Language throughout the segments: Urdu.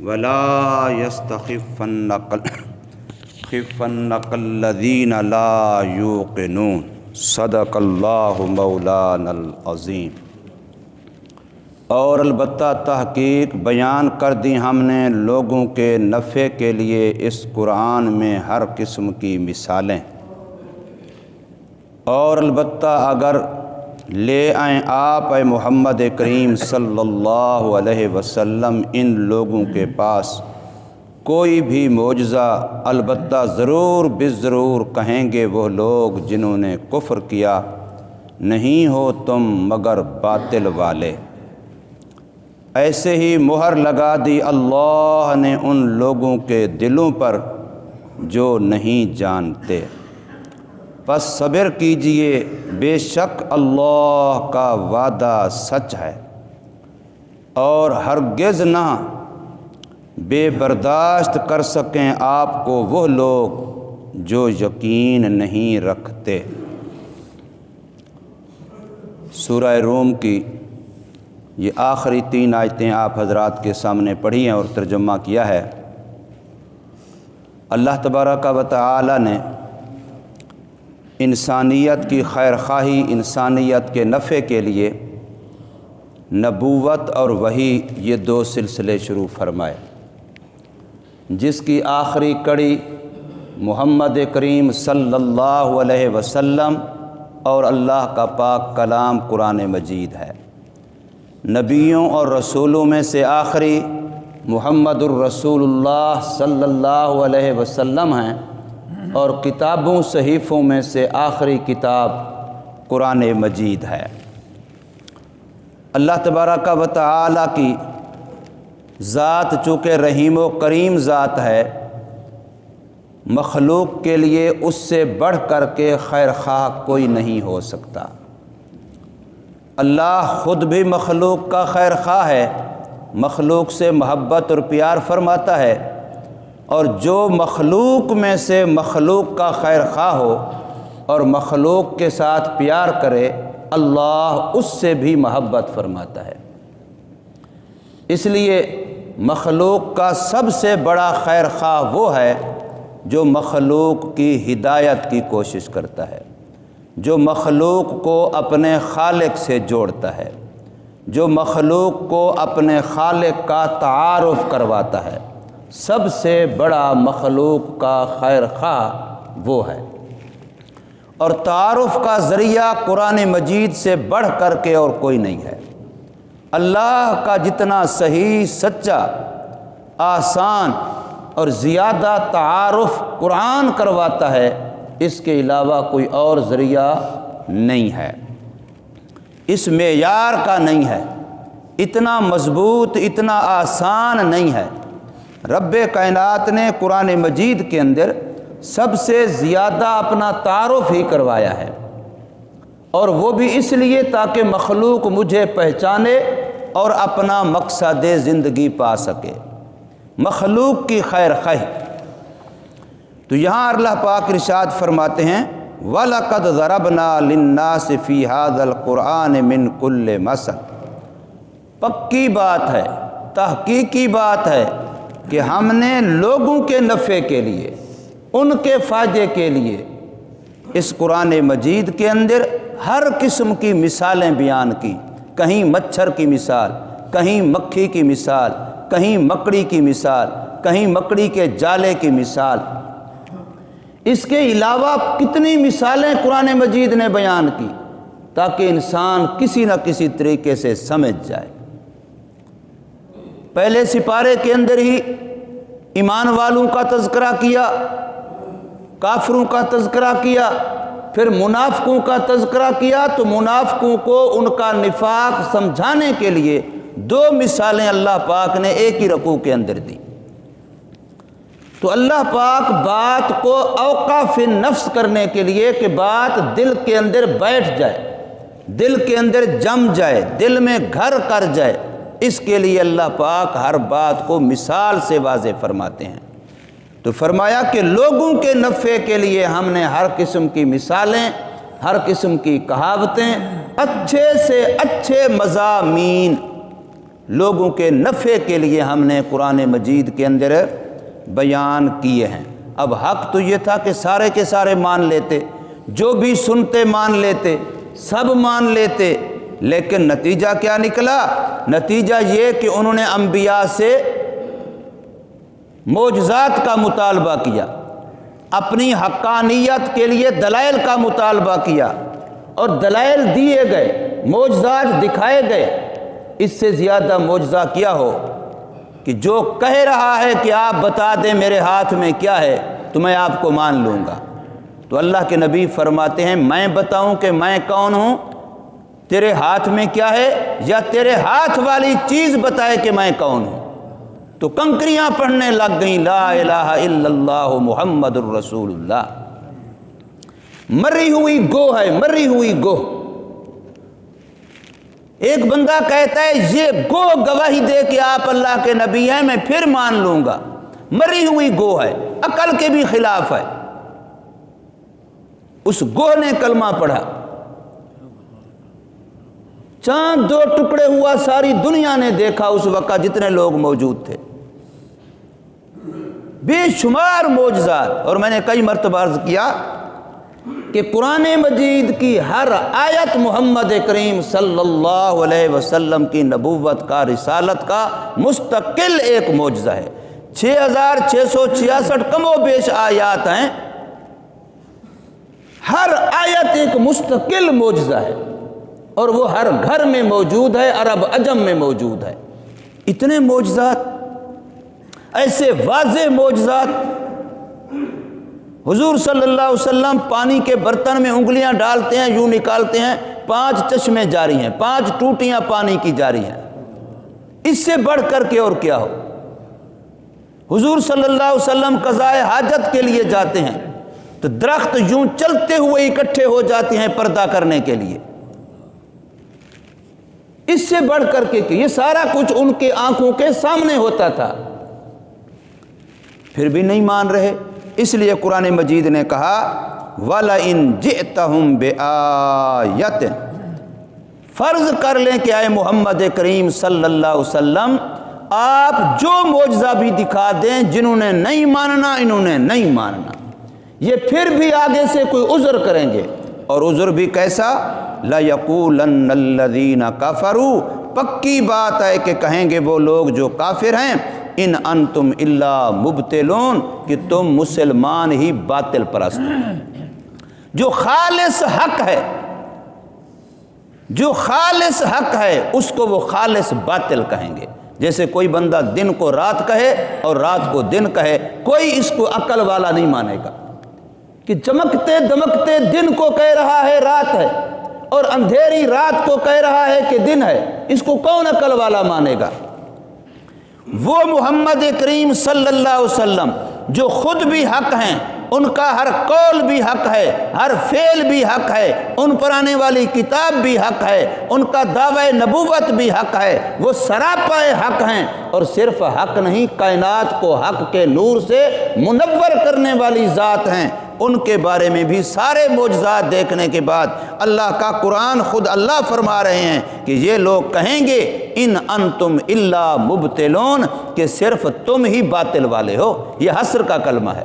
ولا يستخفنك الذين لا يوقنون صدق اللہ مولانا العظیم۔ اور البتہ تحقیق بیان کر دی ہم نے لوگوں کے نفع کے لیے اس قرآن میں ہر قسم کی مثالیں، اور البتہ اگر لے آئیں آپ اے محمد کریم صلی اللہ علیہ وسلم ان لوگوں کے پاس کوئی بھی معجزہ، البتہ ضرور بالضرور کہیں گے وہ لوگ جنہوں نے کفر کیا، نہیں ہو تم مگر باطل والے۔ ایسے ہی مہر لگا دی اللہ نے ان لوگوں کے دلوں پر جو نہیں جانتے، پس صبر کیجئے، بے شک اللہ کا وعدہ سچ ہے، اور ہرگز نہ بے برداشت کر سکیں آپ کو وہ لوگ جو یقین نہیں رکھتے۔ سورہ روم کی یہ آخری 3 آیتیں آپ حضرات کے سامنے پڑھی ہیں اور ترجمہ کیا ہے۔ اللہ تبارک و تعالی نے انسانیت کی خیر خواہی، انسانیت کے نفع کے لیے نبوت اور وحی، یہ 2 سلسلے شروع فرمائے، جس کی آخری کڑی محمد کریم صلی اللہ علیہ وسلم اور اللہ کا پاک کلام قرآن مجید ہے۔ نبیوں اور رسولوں میں سے آخری محمد الرسول اللہ صلی اللہ علیہ وسلم ہیں، اور کتابوں صحیفوں میں سے آخری کتاب قرآن مجید ہے۔ اللہ تبارک و تعالی کی ذات چونکہ رحیم و کریم ذات ہے، مخلوق کے لیے اس سے بڑھ کر کے خیر خواہ کوئی نہیں ہو سکتا۔ اللہ خود بھی مخلوق کا خیر خواہ ہے، مخلوق سے محبت اور پیار فرماتا ہے، اور جو مخلوق میں سے مخلوق کا خیر خواہ ہو اور مخلوق کے ساتھ پیار کرے، اللہ اس سے بھی محبت فرماتا ہے۔ اس لیے مخلوق کا سب سے بڑا خیر خواہ وہ ہے جو مخلوق کی ہدایت کی کوشش کرتا ہے، جو مخلوق کو اپنے خالق سے جوڑتا ہے، جو مخلوق کو اپنے خالق کا تعارف کرواتا ہے۔ سب سے بڑا مخلوق کا خیر خواہ وہ ہے، اور تعارف کا ذریعہ قرآن مجید سے بڑھ کر کے اور کوئی نہیں ہے۔ اللہ کا جتنا صحیح، سچا، آسان اور زیادہ تعارف قرآن کرواتا ہے، اس کے علاوہ کوئی اور ذریعہ نہیں ہے، اس معیار کا نہیں ہے، اتنا مضبوط، اتنا آسان نہیں ہے۔ رب کائنات نے قرآن مجید کے اندر سب سے زیادہ اپنا تعارف ہی کروایا ہے، اور وہ بھی اس لیے تاکہ مخلوق مجھے پہچانے اور اپنا مقصد زندگی پا سکے، مخلوق کی خیر خواہی۔ تو یہاں اللہ پاک ارشاد فرماتے ہیں وَلَقَدْ ضَرَبْنَا لِلنَّاسِ فِي هَذَا الْقُرْآنِ مِنْ كُلِّ مَثَلٍ، پکی بات ہے، تحقیقی بات ہے کہ ہم نے لوگوں کے نفع کے لیے، ان کے فائدے کے لیے اس قرآن مجید کے اندر ہر قسم کی مثالیں بیان کی۔ کہیں مچھر کی مثال، کہیں مکھی کی مثال، کہیں مکڑی کی مثال، کہیں مکڑی کے جالے کی مثال۔ اس کے علاوہ کتنی مثالیں قرآن مجید نے بیان کی تاکہ انسان کسی نہ کسی طریقے سے سمجھ جائے۔ پہلے سپارے کے اندر ہی ایمان والوں کا تذکرہ کیا، کافروں کا تذکرہ کیا، پھر منافقوں کا تذکرہ کیا، تو منافقوں کو ان کا نفاق سمجھانے کے لیے 2 مثالیں اللہ پاک نے ایک ہی رکوع کے اندر دی۔ تو اللہ پاک بات کو اوقاف نفس کرنے کے لیے کہ بات دل کے اندر بیٹھ جائے، دل کے اندر جم جائے، دل میں گھر کر جائے، اس کے لیے اللہ پاک ہر بات کو مثال سے واضح فرماتے ہیں۔ تو فرمایا کہ لوگوں کے نفع کے لیے ہم نے ہر قسم کی مثالیں، ہر قسم کی کہاوتیں، اچھے سے اچھے مضامین لوگوں کے نفع کے لیے ہم نے قرآن مجید کے اندر بیان کیے ہیں۔ اب حق تو یہ تھا کہ سارے کے سارے مان لیتے، جو بھی سنتے مان لیتے، سب مان لیتے، لیکن نتیجہ کیا نکلا؟ نتیجہ یہ کہ انہوں نے انبیاء سے معجزات کا مطالبہ کیا، اپنی حقانیت کے لیے دلائل کا مطالبہ کیا، اور دلائل دیے گئے، معجزات دکھائے گئے۔ اس سے زیادہ معجزہ کیا ہو کہ جو کہہ رہا ہے کہ آپ بتا دیں میرے ہاتھ میں کیا ہے تو میں آپ کو مان لوں گا۔ تو اللہ کے نبی فرماتے ہیں میں بتاؤں کہ میں کون ہوں، تیرے ہاتھ میں کیا ہے، یا تیرے ہاتھ والی چیز بتائے کہ میں کون ہوں؟ تو کنکریاں پڑھنے لگ گئیں، لا الہ الا اللہ محمد الرسول اللہ۔ مری ہوئی گو ہے، مری ہوئی گو۔ ایک بندہ کہتا ہے یہ گو گواہی دے کہ آپ اللہ کے نبی ہیں، میں پھر مان لوں گا۔ مری ہوئی گو ہے، عقل کے بھی خلاف ہے۔ اس گو نے کلمہ پڑھا، چاند دو ٹکڑے ہوا، ساری دنیا نے دیکھا اس وقت جتنے لوگ موجود تھے، بے شمار معجزات۔ اور میں نے کئی مرتبہ عرض کیا کہ قرآن مجید کی ہر آیت محمد کریم صلی اللہ علیہ وسلم کی نبوت کا، رسالت کا مستقل ایک معجزہ ہے۔ 6666 کم و بیش آیات ہیں، ہر آیت ایک مستقل معجزہ ہے، اور وہ ہر گھر میں موجود ہے، عرب عجم میں موجود ہے۔ اتنے معجزات، ایسے واضح معجزات۔ حضور صلی اللہ علیہ وسلم پانی کے برتن میں انگلیاں ڈالتے ہیں، یوں نکالتے ہیں، 5 چشمے جاری ہیں، 5 ٹوٹیاں پانی کی جاری ہیں۔ اس سے بڑھ کر کے اور کیا ہو؟ حضور صلی اللہ علیہ وسلم قضائے حاجت کے لیے جاتے ہیں تو درخت یوں چلتے ہوئے اکٹھے ہو جاتے ہیں پردہ کرنے کے لیے۔ اس سے بڑھ کر کے کہ یہ سارا کچھ ان کے آنکھوں کے سامنے ہوتا تھا، پھر بھی نہیں مان رہے۔ اس لیے قرآن مجید نے کہا وَلَئِن جِئْتَهُمْ بِآیَةٍ، فرض کر لیں کہ اے محمد کریم صلی اللہ علیہ وسلم آپ جو معجزہ بھی دکھا دیں، جنہوں نے نہیں ماننا انہوں نے نہیں ماننا، یہ پھر بھی آگے سے کوئی عذر کریں گے، اور عذر بھی کیسا؟ لَيَقُولَنَّ الَّذِينَ كَفَرُوا، پکی بات ہے کہ کہیں گے وہ لوگ جو کافر ہیں، ان انتم الا مبتلون، کہ تم مسلمان ہی باطل پرست ہیں۔ جو خالص حق ہے، جو خالص حق ہے اس کو وہ خالص باطل کہیں گے۔ جیسے کوئی بندہ دن کو رات کہے اور رات کو دن کہے، کوئی اس کو عقل والا نہیں مانے گا کہ چمکتے دمکتے دن کو کہہ رہا ہے رات ہے، اور اندھیری رات کو کہہ رہا ہے کہ دن ہے، اس کو کون عقل والا مانے گا؟ وہ محمد کریم صلی اللہ علیہ وسلم جو خود بھی حق ہیں، ان کا ہر قول بھی حق ہے، ہر فعل بھی حق ہے، ان پر آنے والی کتاب بھی حق ہے، ان کا دعوی نبوت بھی حق ہے، وہ سراپا حق ہیں، اور صرف حق نہیں، کائنات کو حق کے نور سے منور کرنے والی ذات ہیں۔ ان کے بارے میں بھی سارے معجزات دیکھنے کے بعد اللہ کا قرآن خود اللہ فرما رہے ہیں کہ یہ لوگ کہیں گے ان انتم الا مبتلون، کہ صرف تم ہی باطل والے ہو۔ یہ حسر کا کلمہ ہے۔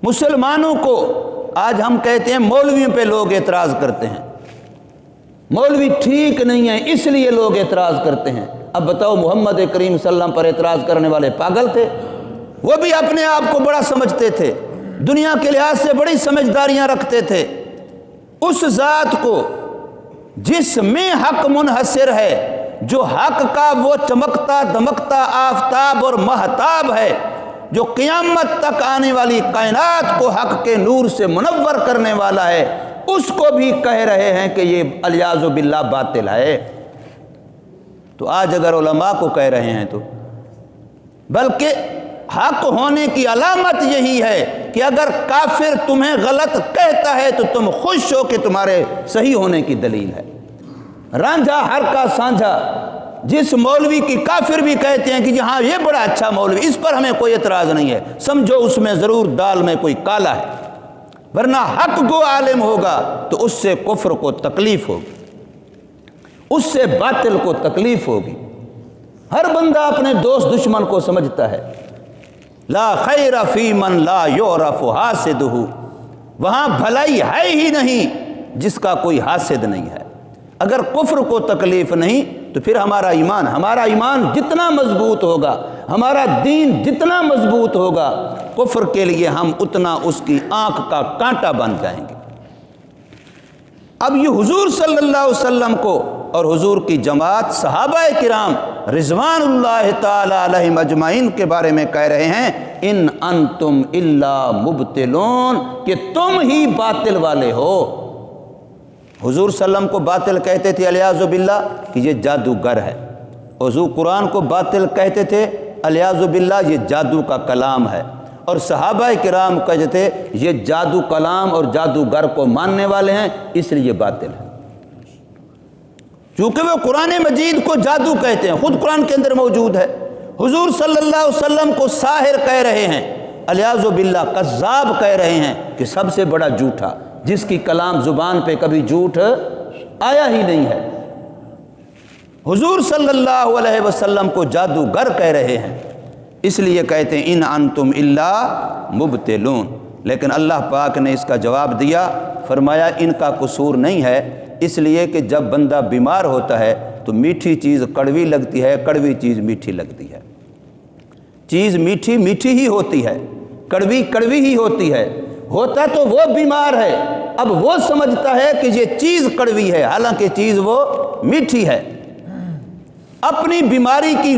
مسلمانوں کو آج ہم کہتے ہیں مولویوں پہ لوگ اعتراض کرتے ہیں، مولوی ٹھیک نہیں ہے اس لیے لوگ اعتراض کرتے ہیں۔ اب بتاؤ محمد کریم صلی اللہ علیہ وسلم پر اعتراض کرنے والے پاگل تھے؟ وہ بھی اپنے آپ کو بڑا سمجھتے تھے، دنیا کے لحاظ سے بڑی سمجھداریاں رکھتے تھے۔ اس ذات کو جس میں حق منحصر ہے، جو حق کا وہ چمکتا دمکتا آفتاب اور مہتاب ہے، جو قیامت تک آنے والی کائنات کو حق کے نور سے منور کرنے والا ہے، اس کو بھی کہہ رہے ہیں کہ یہ الیاذ باللہ باطل ہے۔ تو آج اگر علماء کو کہہ رہے ہیں تو بلکہ حق ہونے کی علامت یہی ہے کہ اگر کافر تمہیں غلط کہتا ہے تو تم خوش ہو کہ تمہارے صحیح ہونے کی دلیل ہے۔ رانجھا ہر کا سانجھا، جس مولوی کی کافر بھی کہتے ہیں کہ جی ہاں یہ بڑا اچھا مولوی، اس پر ہمیں کوئی اعتراض نہیں ہے، سمجھو اس میں ضرور دال میں کوئی کالا ہے، ورنہ حق گو عالم ہوگا تو اس سے کفر کو تکلیف ہوگی۔ اس سے باطل کو تکلیف ہوگی۔ ہر بندہ اپنے دوست دشمن کو سمجھتا ہے۔ لا خیر فی من لا یعرف حاسدہ، وہاں بھلائی ہے ہی نہیں جس کا کوئی حاسد نہیں ہے۔ اگر کفر کو تکلیف نہیں تو پھر ہمارا ایمان جتنا مضبوط ہوگا، ہمارا دین جتنا مضبوط ہوگا، کفر کے لیے ہم اتنا اس کی آنکھ کا کانٹا بن جائیں گے۔ اب یہ حضور صلی اللہ علیہ وسلم کو اور حضور کی جماعت صحابہ کرام رضوان اللہ تعالی علیہم اجمعین کے بارے میں کہہ رہے ہیں ان انتم الا مبتلون، کہ تم ہی باطل والے ہو۔ حضور صلی اللہ علیہ وسلم کو باطل کہتے تھے الیاذ باللہ کہ یہ جادوگر ہے، حضور قرآن کو باطل کہتے تھے الیاذ باللہ یہ جادو کا کلام ہے، اور صحابہ کرام کہتے تھے یہ جادو کلام اور جادوگر کو ماننے والے ہیں اس لیے باطل ہے، چونکہ وہ قرآن مجید کو جادو کہتے ہیں، خود قرآن کے اندر موجود ہے۔ حضور صلی اللہ علیہ وسلم کو ساحر کہہ رہے ہیں، الیاذ باللہ کذاب کہہ رہے ہیں کہ سب سے بڑا جھوٹا، جس کی کلام زبان پہ کبھی جھوٹ آیا ہی نہیں ہے۔ حضور صلی اللہ علیہ وسلم کو جادوگر کہہ رہے ہیں، اس لیے کہتے ہیں ان انتم الا مبتلون۔ لیکن اللہ پاک نے اس کا جواب دیا، فرمایا ان کا قصور نہیں ہے، اس لیے کہ جب بندہ بیمار ہوتا ہے تو میٹھی چیز کڑوی لگتی ہے، کڑوی چیز میٹھی لگتی ہے، چیز میٹھی میٹھی ہی ہوتی ہے، کڑوی کڑوی ہی ہوتی ہے۔ ہوتا تو وہ بیمار ہے، اب وہ سمجھتا ہے کہ یہ چیز کڑوی ہے حالانکہ چیز وہ میٹھی ہے۔ اپنی بیماری کی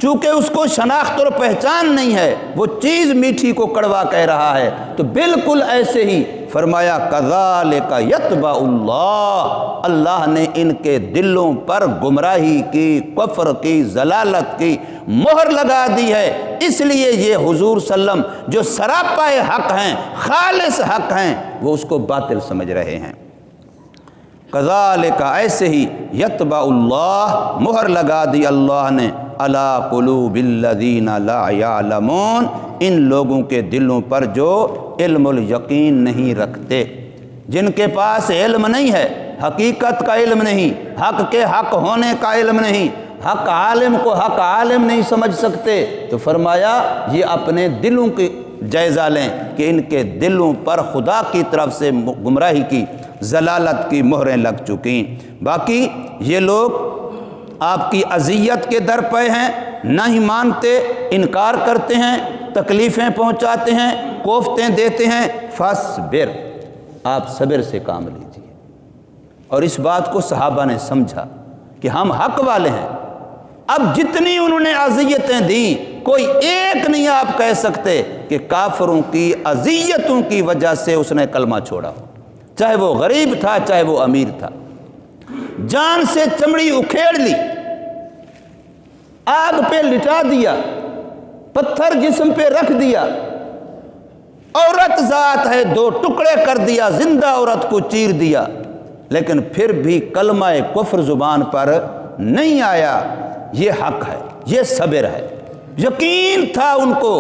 چونکہ اس کو شناخت اور پہچان نہیں ہے، وہ چیز میٹھی کو کڑوا کہہ رہا ہے، تو بالکل ایسے ہی فرمایا کذالک یطبع اللہ، اللہ نے ان کے دلوں پر گمراہی کی، کفر کی، ضلالت کی مہر لگا دی ہے، اس لیے یہ حضور صلی اللہ علیہ وسلم جو سراپا حق ہیں، خالص حق ہیں، وہ اس کو باطل سمجھ رہے ہیں۔ کذالک ایسے ہی یطبع اللہ، مہر لگا دی اللہ نے علی قلوب الذین لا یعلمون، ان لوگوں کے دلوں پر جو علم الیقین نہیں رکھتے، جن کے پاس علم نہیں ہے، حقیقت کا علم نہیں، حق کے حق ہونے کا علم نہیں، حق عالم کو حق عالم نہیں سمجھ سکتے، تو فرمایا یہ اپنے دلوں کی جائزہ لیں کہ ان کے دلوں پر خدا کی طرف سے گمراہی کی، ضلالت کی مہریں لگ چکی۔ باقی یہ لوگ آپ کی اذیت کے در پہ ہیں، نہ ہی مانتے، انکار کرتے ہیں، تکلیفیں پہنچاتے ہیں، کوفتیں دیتے ہیں، فاصبر، آپ صبر سے کام لیجیے۔ اور اس بات کو صحابہ نے سمجھا کہ ہم حق والے ہیں، اب جتنی انہوں نے اذیتیں دیں کوئی ایک نہیں آپ کہہ سکتے کہ کافروں کی اذیتوں کی وجہ سے اس نے کلمہ چھوڑا ہو، چاہے وہ غریب تھا چاہے وہ امیر تھا، جان سے چمڑی اکھیڑ لی، آگ پہ لٹا دیا، پتھر جسم پہ رکھ دیا، عورت ذات ہے دو ٹکڑے کر دیا، زندہ عورت کو چیر دیا، لیکن پھر بھی کلمہ کفر زبان پر نہیں آیا۔ یہ حق ہے، یہ صبر ہے، یقین تھا ان کو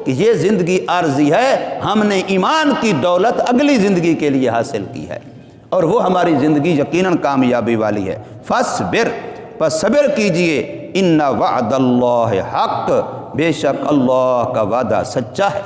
کہ یہ زندگی عارضی ہے، ہم نے ایمان کی دولت اگلی زندگی کے لیے حاصل کی ہے اور وہ ہماری زندگی یقیناً کامیابی والی ہے۔ فاصبر، پس صبر کیجئے، ان وعد اللہ حق، بے شک اللہ کا وعدہ سچا ہے۔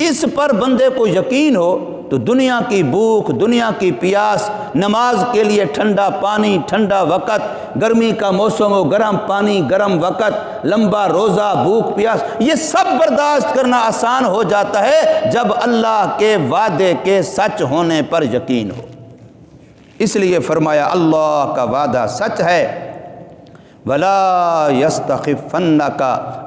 اس پر بندے کو یقین ہو تو دنیا کی بھوک، دنیا کی پیاس، نماز کے لیے ٹھنڈا پانی، ٹھنڈا وقت، گرمی کا موسم ہو گرم پانی، گرم وقت، لمبا روزہ، بھوک پیاس، یہ سب برداشت کرنا آسان ہو جاتا ہے جب اللہ کے وعدے کے سچ ہونے پر یقین ہو۔ اس لیے فرمایا اللہ کا وعدہ سچ ہے۔ وَلَا يَسْتَخِفَّنَّكَ،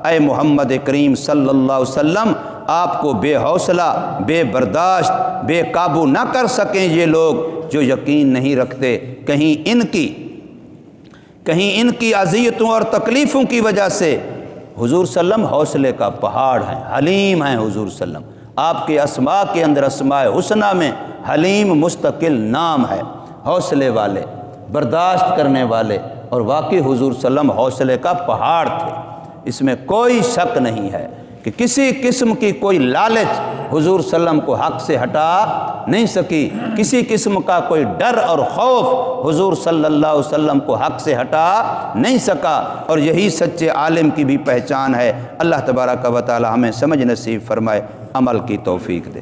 اے محمد کریم صلی اللہ علیہ وسلم آپ کو بے حوصلہ، بے برداشت، بے قابو نہ کر سکیں یہ لوگ جو یقین نہیں رکھتے، کہیں ان کی اذیتوں اور تکلیفوں کی وجہ سے۔ حضور صلی اللہ علیہ وسلم حوصلے کا پہاڑ ہیں، حلیم ہیں حضور صلی اللہ علیہ وسلم، آپ کے اسماء کے اندر اسماء حسنہ میں حلیم مستقل نام ہے، حوصلے والے، برداشت کرنے والے، اور واقعی حضور صلی اللہ علیہ وسلم حوصلے کا پہاڑ تھے، اس میں کوئی شک نہیں ہے۔ کہ کسی قسم کی کوئی لالچ حضور صلی اللہ علیہ وسلم کو حق سے ہٹا نہیں سکی، کسی قسم کا کوئی ڈر اور خوف حضور صلی اللہ علیہ وسلم کو حق سے ہٹا نہیں سکا، اور یہی سچے عالم کی بھی پہچان ہے۔ اللہ تبارک و تعالی ہمیں سمجھ نصیب فرمائے، عمل کی توفیق دے۔